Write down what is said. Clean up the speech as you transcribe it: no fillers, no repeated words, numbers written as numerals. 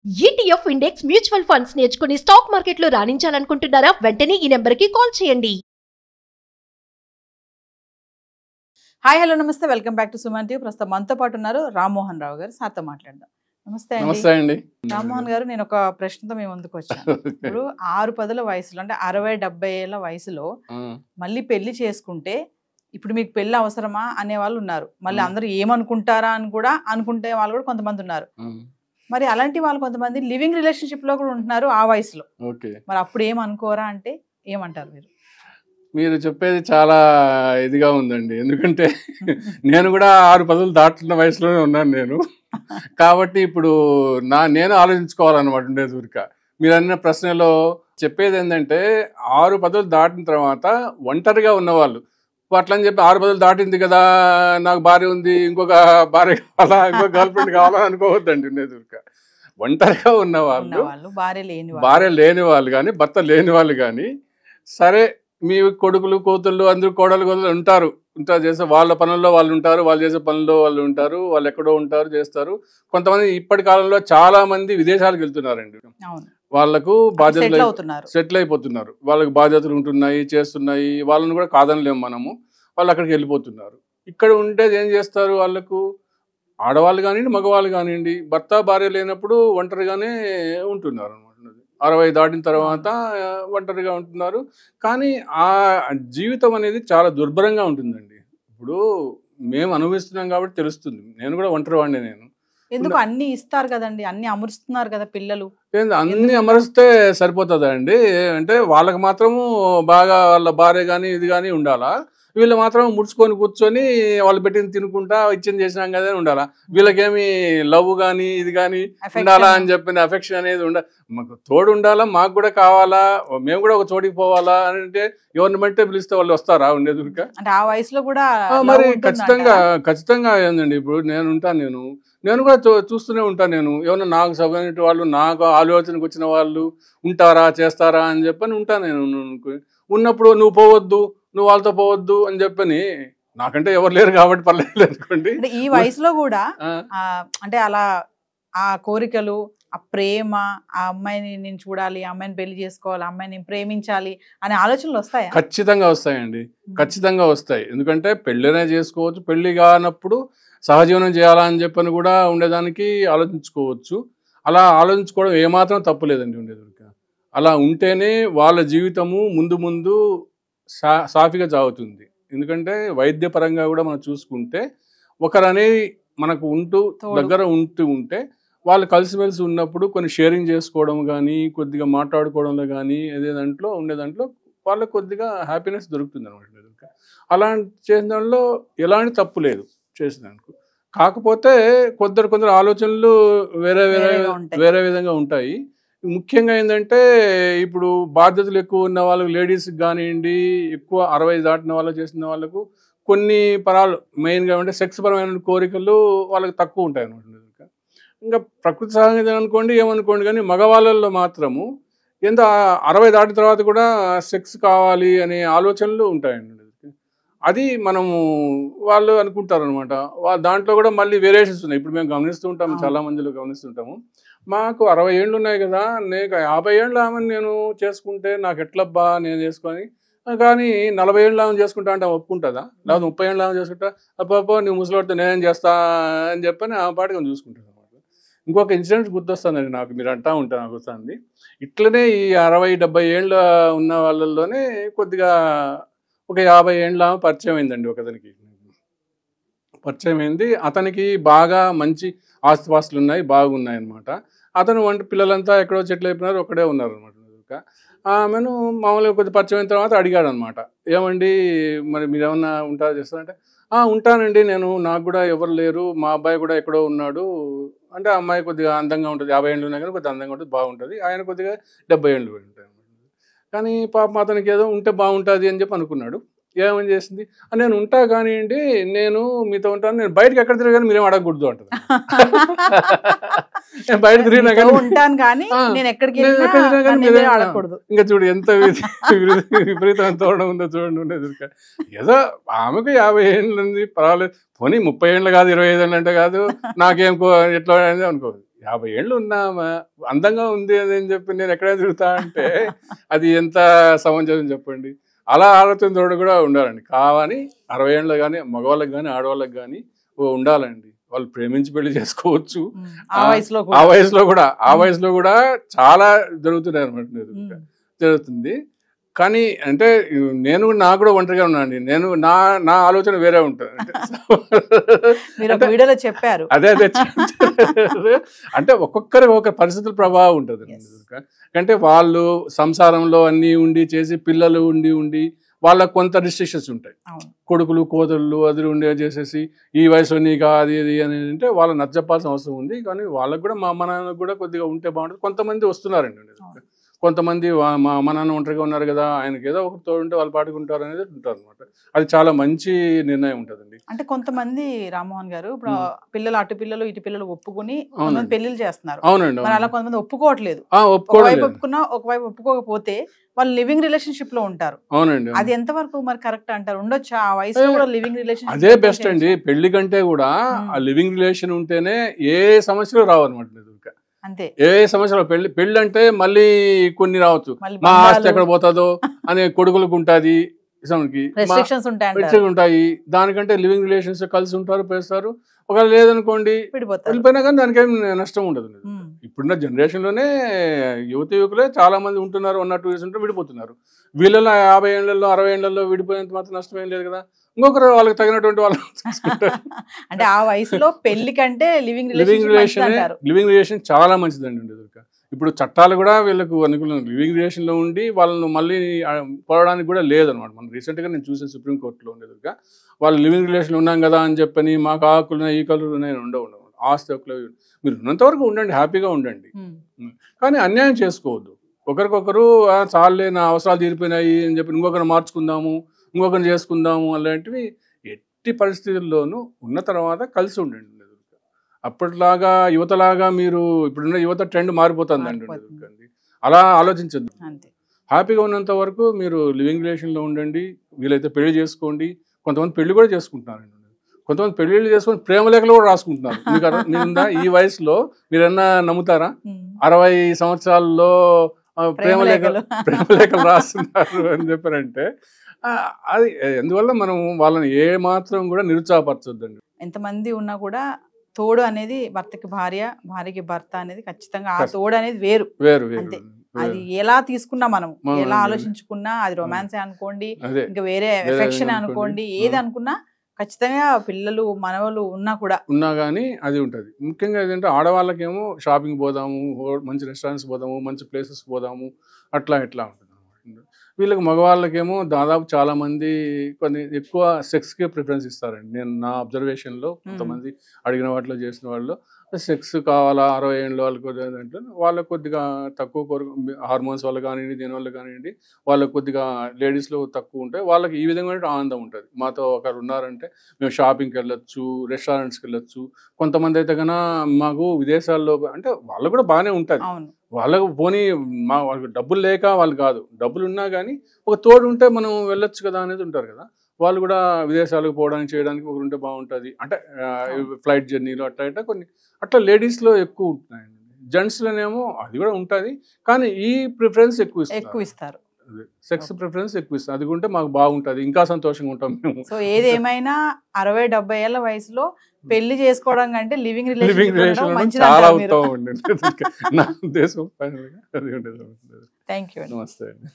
ETF index mutual funds నేర్చుకుని stock మార్కెట్లో రాణించాలనుకుంటున్నారా? వెంటనే ఈ నెంబర్కి కాల్ చేయండి. హాయ్ హలో నమస్తే, welcome back to Suman TV. ప్రస్తుతం మనతో పాటు ఉన్నారు రామ్మోహన్ రావు గారు. సార్తో మాట్లాడదాం. నమస్తే అండి. రామ్మోహన్ గారు, నేను ఒక ప్రశ్నతో మేము ముందుకు వచ్చాను. ఇప్పుడు 6-10 వయసులో, అంటే 60-70 ఏళ్ల వయసులో మళ్ళీ పెళ్లి చేసుకుంటే ఇప్పుడు మీకు పెళ్లి అవసరమా అనే వాళ్ళు ఉన్నారు. మళ్ళీ అందరూ ఏమనుకుంటారా అని కూడా అనుకుంటే వాళ్ళు కూడా కొంతమంది ఉన్నారు. మరి అలాంటి వాళ్ళు కొంతమంది లివింగ్ రిలేషన్షిప్ లో కూడా ఉంటున్నారు ఆ వయసులో. మరి అప్పుడు ఏమనుకోరా అంటే ఏమంటారు మీరు? మీరు చెప్పేది చాలా ఇదిగా ఉందండి. ఎందుకంటే నేను కూడా 6-10 దాటుతున్న వయసులోనే ఉన్నాను నేను. కాబట్టి ఇప్పుడు నేను ఆలోచించుకోవాలన్నమాట ఉండేది ఊరిక. మీరు అన్న ప్రశ్నలో చెప్పేది ఏంటంటే 6-10 దాటిన తర్వాత ఒంటరిగా ఉన్నవాళ్ళు అట్లని చెప్పి 6-10 దాటింది కదా, నాకు భార్య ఉంది, ఇంకొక భార్య కావాలా, ఇంకొక గర్ల్ ఫ్రెండ్ కావాలా అనుకోవద్దండి ఉండేది ఊరిక. ఒంటరిగా ఉన్నవాళ్ళు, భార్య లేని వాళ్ళు కానీ భర్త లేని వాళ్ళు కానీ, సరే మీ కొడుకులు కూతుళ్ళు అందరూ కోడలు ఉంటారు చేసే వాళ్ళ పనుల్లో వాళ్ళు ఉంటారు, వాళ్ళు చేసే పనుల్లో వాళ్ళు ఉంటారు, వాళ్ళు ఎక్కడో ఉంటారు చేస్తారు. కొంతమంది ఇప్పటి కాలంలో చాలా మంది విదేశాలకు వెళ్తున్నారండి. వాళ్ళకు బాధ్యతలు సెటిల్ అయిపోతున్నారు, వాళ్ళకి బాధ్యతలు ఉంటున్నాయి, చేస్తున్నాయి, వాళ్ళని కూడా కాదనలేము మనము. వాళ్ళు అక్కడికి వెళ్ళిపోతున్నారు. ఇక్కడ ఉండేది ఏం చేస్తారు, వాళ్ళకు ఆడవాళ్ళు కానివ్వండి మగవాళ్ళు కానివ్వండి భర్త భార్య లేనప్పుడు ఒంటరిగానే ఉంటున్నారు అనమాట. 60 దాటిన తర్వాత ఒంటరిగా ఉంటున్నారు. కానీ ఆ జీవితం అనేది చాలా దుర్భరంగా ఉంటుందండి. ఇప్పుడు మేము అనుభవిస్తున్నాం కాబట్టి తెలుస్తుంది. నేను కూడా ఒంటరి వాడిని. నేను ఎందుకు అన్ని ఇస్తారు కదండి, అన్ని అమరుస్తున్నారు కదా పిల్లలు. అన్ని అమరిస్తే సరిపోతుందా అండి? అంటే వాళ్ళకి మాత్రము బాగా వాళ్ళ భార్య కానీ ఇది కానీ ఉండాలా, వీళ్ళు మాత్రం ముడుచుకొని కూర్చొని వాళ్ళు పెట్టింది తినుకుంటా ఇచ్చింది చేసినాం కదా అని ఉండాలా? వీళ్ళకేమి లవ్ కానీ ఇది కానీ ఉండాలా అని చెప్పిన అఫెక్షన్ అనేది మాకు తోడు ఉండాలా, మాకు కూడా కావాలా, మేము కూడా ఒక చోటికి పోవాలా అని అంటే ఎవరిని బట్టే పిలిస్తే వాళ్ళు వస్తారా ఉండేది? అంటే ఆ వయసులో కూడా మరి ఖచ్చితంగా ఏందండి. ఇప్పుడు నేను కూడా చూస్తూనే ఉంటాను. నేను ఏమన్నా నాకు సభ్యుని వాళ్ళు, నాకు ఆలోచనకు వచ్చిన వాళ్ళు ఉంటారా చేస్తారా అని చెప్పని ఉంటాను. నేను ఉన్నప్పుడు నువ్వు పోవద్దు, నువ్వు వాళ్ళతో పోవద్దు అని చెప్పని, నాకంటే ఎవరు లేరు కాబట్టి పర్లేదు అనుకోండి. ఈ వయసులో కూడా అంటే అలా ఆ కోరికలు, ఆ ప్రేమ, ఆ అమ్మాయిని నేను చూడాలి, ఆ అమ్మాయిని పెళ్లి చేసుకోవాలి, ఆ అమ్మాయిని ప్రేమించాలి అనే ఆలోచనలు వస్తాయి. ఖచ్చితంగా వస్తాయండి, ఖచ్చితంగా వస్తాయి. ఎందుకంటే పెళ్ళినే చేసుకోవచ్చు, పెళ్లి కానప్పుడు సహజీవనం చేయాలా అని చెప్పని కూడా ఉండేదానికి ఆలోచించుకోవచ్చు. అలా ఆలోచించుకోవడం ఏమాత్రం తప్పులేదండి ఉండేది. అలా ఉంటేనే వాళ్ళ జీవితము ముందు సాఫీగా సాగుతుంది. ఎందుకంటే వైద్యపరంగా కూడా మనం చూసుకుంటే ఒకరనేది మనకు దగ్గర ఉంటే వాళ్ళు కలిసిమెలిసి ఉన్నప్పుడు కొన్ని షేరింగ్ చేసుకోవడం కానీ, కొద్దిగా మాట్లాడుకోవడంలో కానీ, ఉండేదాంట్లో వాళ్ళకి కొద్దిగా హ్యాపీనెస్ దొరుకుతుంది అనమాట. అలా చేసిన దానిలో ఎలాంటి తప్పు లేదు చేసినందుకు. కాకపోతే కొందరు ఆలోచనలు వేరే విధంగా ఉంటాయి. ముఖ్యంగా ఏంటంటే ఇప్పుడు బాధ్యతలు ఎక్కువ ఉన్న వాళ్ళకు, లేడీస్కి కానివ్వండి, ఎక్కువ 60 దాటిన వాళ్ళు చేసిన వాళ్ళకు కొన్ని పరాలు మెయిన్గా అంటే సెక్స్ పరమైన కోరికలు వాళ్ళకి తక్కువ ఉంటాయి అనమాట. ఇంకా ప్రకృతి సహజంగా అనుకోండి ఏమనుకోండి, కానీ మగవాళ్ళల్లో మాత్రము ఎంత 60 దాటిన తర్వాత కూడా సెక్స్ కావాలి అనే ఆలోచనలు ఉంటాయండి. అది మనము వాళ్ళు అనుకుంటారు అనమాట. దాంట్లో కూడా మళ్ళీ వేరియేషన్స్ ఉన్నాయి. ఇప్పుడు మేము గమనిస్తూ ఉంటాము, చాలా మందిలో గమనిస్తుంటాము. మాకు 60 ఏళ్ళు ఉన్నాయి కదా, నేను 50 ఏళ్ళు ఆమెను నేను చేసుకుంటే నాకు ఎట్లబ్బా నేను చేసుకొని, కానీ 40 ఏళ్ళు ఆమెను చేసుకుంటా అంటే ఒప్పుకుంటుందా? లేకపోతే 30 ఏళ్ళు ఆమె చేసుకుంటా అబ్బా నువ్వు ముసలితో నేనేం చేస్తా అని చెప్పని ఆ పాటికి నేను చూసుకుంటాను అనమాట. ఇంకొక ఇన్సిడెంట్ గుర్తొస్తుందండి నాకు, మీరు అంటా ఉంటాను నాకు వస్తుంది. ఇట్లనే ఈ 60-70 ఏళ్ళ ఉన్న వాళ్ళల్లోనే కొద్దిగా ఒక 50 ఏళ్ళ పరిచయం అయిందండి. ఒకతనికి పరిచయం అయింది. అతనికి బాగా మంచి ఆస్తిపాస్తులు ఉన్నాయి, బాగున్నాయి అనమాట. అతను పిల్లలంతా ఎక్కడో సెటిల్ అయిపోయినారు, ఒక్కడే ఉన్నారు అనమాట. ఆమెను మామూలుగా కొద్ది పరిచయం అయిన తర్వాత అడిగాడు అనమాట, ఏమండి మరి మీరు ఏమన్నా ఉంటారా చేస్తారంటే, ఉంటానండి నేను, నాకు కూడా ఎవరు లేరు, మా అబ్బాయి కూడా ఎక్కడో ఉన్నాడు. అంటే ఆ అమ్మాయి కొద్దిగా అందంగా ఉంటుంది, 50 ఏళ్ళు ఉన్నాయి కానీ కొద్దిగా అందంగా ఉంటుంది, బాగుంటుంది. ఆయన కొద్దిగా 70 ఏళ్ళు ఉంటాయి. కానీ పాపం అతనికి ఏదో ఉంటే బాగుంటుంది అని చెప్పి అనుకున్నాడు. ఏమని చేసింది, నేను ఉంటా కానివ్వండి, నేను మీతో ఉంటాను, నేను బయటకు ఎక్కడ తిరిగాను మీరేం అడగకూడదు అంటుంది. నేను బయట తిరిగినా కానీ ఇంకా చూడు ఎంత విపరీతమైన తోడడం ఉందో చూడండి ఉండేది. ఏదో ఆమెకు 50 ఏళ్ళు ఉంది, పర్వాలేదు, పోనీ 30 ఏళ్ళు కాదు, 25 ఏళ్ళు అంటే కాదు, నాకేం ఎట్లా అనుకోదు. 50 ఏళ్ళు ఉన్నామా అందంగా ఉంది అని చెప్పి నేను ఎక్కడైనా తిరుగుతా అంటే అది ఎంత సమంజసం చెప్పండి. అలా ఆలోచనతోడు కూడా ఉండాలండి. కావని 60 ఏళ్ళు కానీ మగవాళ్ళకి కానీ ఆడవాళ్ళకి కానీ ఉండాలండి. వాళ్ళు ప్రేమించి పెళ్లి చేసుకోవచ్చు ఆ వయసులో కూడా చాలా జరుగుతున్నాయి అనమాట. జరుగుతుంది. కానీ అంటే నాకు కూడా ఒంటరిగా ఉన్నానండి. నా ఆలోచన వేరే ఉంటుంది. చెప్పారు అదే అంటే ఒక్కొక్కరికి ఒక పరిస్థితుల ప్రభావం ఉంటుంది. అంటే వాళ్ళు సంసారంలో అన్ని ఉండి చేసి పిల్లలు ఉండి వాళ్ళకు కొంత రిస్ట్రిక్షన్స్ ఉంటాయి. కొడుకులు కోతలు అది ఉండే చేసేసి ఈ వయసు నీకు అది అని అంటే వాళ్ళని నచ్చజెప్పాల్సిన అవసరం ఉంది. కానీ వాళ్ళకు కూడా మా అమ్మ నాన్నకు కూడా కొద్దిగా ఉంటే బాగుంటుంది. కొంతమంది వస్తున్నారండి. కొంతమంది మా అమ్మ నాన్న ఒంటరిగా ఉన్నారు కదా, ఆయనకి ఏదో ఒకటి తోడుంటే వాళ్ళు పాటుకుంటారు అనేది ఉంటారు అనమాట. అది చాలా మంచి నిర్ణయం ఉంటుందండి. అంటే కొంతమంది రామ్మోహన్ గారు ఇప్పుడు పిల్లలు అటు పిల్లలు ఇటు పిల్లలు ఒప్పుకుని పెళ్లిళ్ళు చేస్తున్నారు. అవునండి. అలా కొంతమంది ఒప్పుకోవట్లేదు. ఒకవైపు ఒప్పుకున్నా ఒకవైపు ఒప్పుకోకపోతే వాళ్ళు లివింగ్ రిలేషన్షిప్ లో ఉంటారు. అవునండి. అది ఎంతవరకు మరి కరెక్ట్ అంటారు? ఉండొచ్చా ఆ వయసులో కూడా లివింగ్ రిలేషన్? అదే బెస్ట్ అండి. పెళ్లి కంటే కూడా ఆ లివింగ్ రిలేషన్ ఉంటేనే ఏ సమస్యలు రావు అనమాట. అంతే. ఏ సమస్యలు పెళ్లి అంటే మళ్ళీ కొన్ని రావచ్చు. మా ఆస్తి ఎక్కడ పోతుందో అనే కొడుకులకు ఉంటుంది, ఉంటాయి. దానికంటే లివింగ్ రిలేషన్స్ కలిసి ఉంటారు, పేస్తారు. ఒకవేళ లేదనుకోండి వెళ్ళిపోయినా కానీ దానికి ఏం నష్టం ఉండదు. ఇప్పుడున్న జనరేషన్ లోనే యువకులే చాలా మంది ఉంటున్నారు. 1 or 2 years ఉంటే విడిపోతున్నారు. వీళ్ళలో 50 ఏళ్లలో 60 ఏళ్లలో విడిపోయేంత మాత్రం నష్టం ఏం లేదు కదా. ఇంకొకరు వాళ్ళకి తగినటువంటి వాళ్ళు అంటే ఆ వయసులో పెళ్లి కంటే లివింగ్ రిలేషన్ చాలా మంచిదండి. ఇప్పుడు చట్టాలు కూడా వీళ్ళకు అనుకూలం. లివింగ్ రిలేషన్ లో ఉండి వాళ్ళను మళ్ళీ పోవడానికి కూడా లేదనమాట. మనం రీసెంట్ గా నేను చూసాను సుప్రీంకోర్టులో ఉండేది. వాళ్ళు లివింగ్ రిలేషన్ ఉన్నాం కదా అని చెప్పని మాకు ఆకులు ఈ కలర్ ఉండవు. ఆస్తి హక్కులు మీరు ఉన్నంత వరకు ఉండండి, హ్యాపీగా ఉండండి. కానీ అన్యాయం చేసుకోవద్దు. ఒకరికొకరు చాలే నా అవసరాలు తీరిపోయినాయి అని చెప్పి ఇంకొకరు మార్చుకుందాము, ఇంకొకరిని చేసుకుందాము అలాంటివి ఎట్టి పరిస్థితుల్లోనూ ఉన్న తర్వాత కలిసి ఉండండి. అప్పటిలాగా యువతలాగా మీరు ఇప్పుడున్న యువత ట్రెండ్ మారిపోతుందండి. అలా ఆలోచించద్దు. హ్యాపీగా ఉన్నంత వరకు మీరు లివింగ్ రిలేషన్లో ఉండండి. వీలైతే పెళ్లి చేసుకోండి. కొంతమంది పెళ్లి కూడా చేసుకుంటున్నారండి. కొంతమంది పెళ్లిళ్ళు చేసుకొని ప్రేమ లేఖలు కూడా రాసుకుంటున్నారు. మీరుందా ఈ వయసులో మీరన్నా నమ్ముతారా? 60 సంవత్సరాల్లో ప్రేమ లేఖలు రాస్తున్నారు అని చెప్పారంటే అది ఎందువల్ల మనం వాళ్ళని ఏ మాత్రం కూడా నిరుత్సాహపరచొద్దండి. ఎంతమంది ఉన్నా కూడా తోడు అనేది భర్తకి భార్యకి భర్త అనేది ఖచ్చితంగా ఆ తోడు అనేది వేరు. అంతే. అది ఎలా తీసుకున్నా మనం ఎలా ఆలోచించుకున్నా అది రొమాన్సే అనుకోండి, ఇంకా వేరే ఎఫెక్షన్ అనుకోండి, ఏది అనుకున్నా ఖచ్చితంగా పిల్లలు మనవలు ఉన్నా కానీ అది ఉంటుంది. ముఖ్యంగా ఏంటంటే ఆడవాళ్ళకేమో షాపింగ్ పోదాము, మంచి రెస్టారెంట్స్ పోదాము, మంచి ప్లేసెస్ పోదాము, అట్లా ఉంటుంది. వీళ్ళకి మగవాళ్ళకేమో దాదాపు చాలా మంది కొన్ని ఎక్కువ సెక్స్కే ప్రిఫరెన్స్ ఇస్తారండి. నేను నా అబ్జర్వేషన్లో కొంతమంది అడిగిన వాటిలో చేసిన వాళ్ళు సెక్స్ కావాలా 60 ఏళ్ళ వాళ్ళకి అంటే వాళ్ళకి కొద్దిగా తక్కువ కోరిక హార్మోన్స్ వల్ల కానివ్వండి, దీనివల్ల కానివ్వండి వాళ్ళకి కొద్దిగా లేడీస్లో తక్కువ ఉంటాయి. వాళ్ళకి ఈ విధంగా ఆనందం ఉంటుంది. మాతో ఒకరు ఉన్నారంటే మేము షాపింగ్కి వెళ్ళొచ్చు, రెస్టారెంట్స్కి వెళ్ళొచ్చు. కొంతమంది అయితే కన్నా మాకు విదేశాల్లో అంటే వాళ్ళకు కూడా బాగానే ఉంటుంది. వాళ్ళకు పోనీ వాళ్ళకి డబ్బులు లేక వాళ్ళు కాదు, డబ్బులు ఉన్నా కానీ ఒక తోడు ఉంటే మనం వెళ్ళొచ్చు కదా అనేది ఉంటారు కదా. వాళ్ళు కూడా విదేశాలకు పోవడానికి చేయడానికి ఒకరు ఉంటే బాగుంటుంది. అంటే ఫ్లైట్ జర్నీలు అట్లా కొన్ని అట్లా లేడీస్లో ఎక్కువ ఉంటున్నాయండి. జెంట్స్లోనేమో అది కూడా ఉంటుంది కానీ ఈ ప్రిఫరెన్స్ ఎక్కువ ఇస్తారు. సెక్స్ ప్రిఫరెన్స్ ఎక్కువ ఇస్తారు. అది ఉంటే మాకు బాగుంటుంది, ఇంకా సంతోషంగా ఉంటాం మేము. సో ఏదేమైనా 60-70 ఏళ్ల వయసులో పెళ్లి చేసుకోవడం కంటే లివింగ్ రిలేషన్ చాలా ఉత్తమం అండి నా ఉద్దేశం. Thank you. నమస్తే అండి.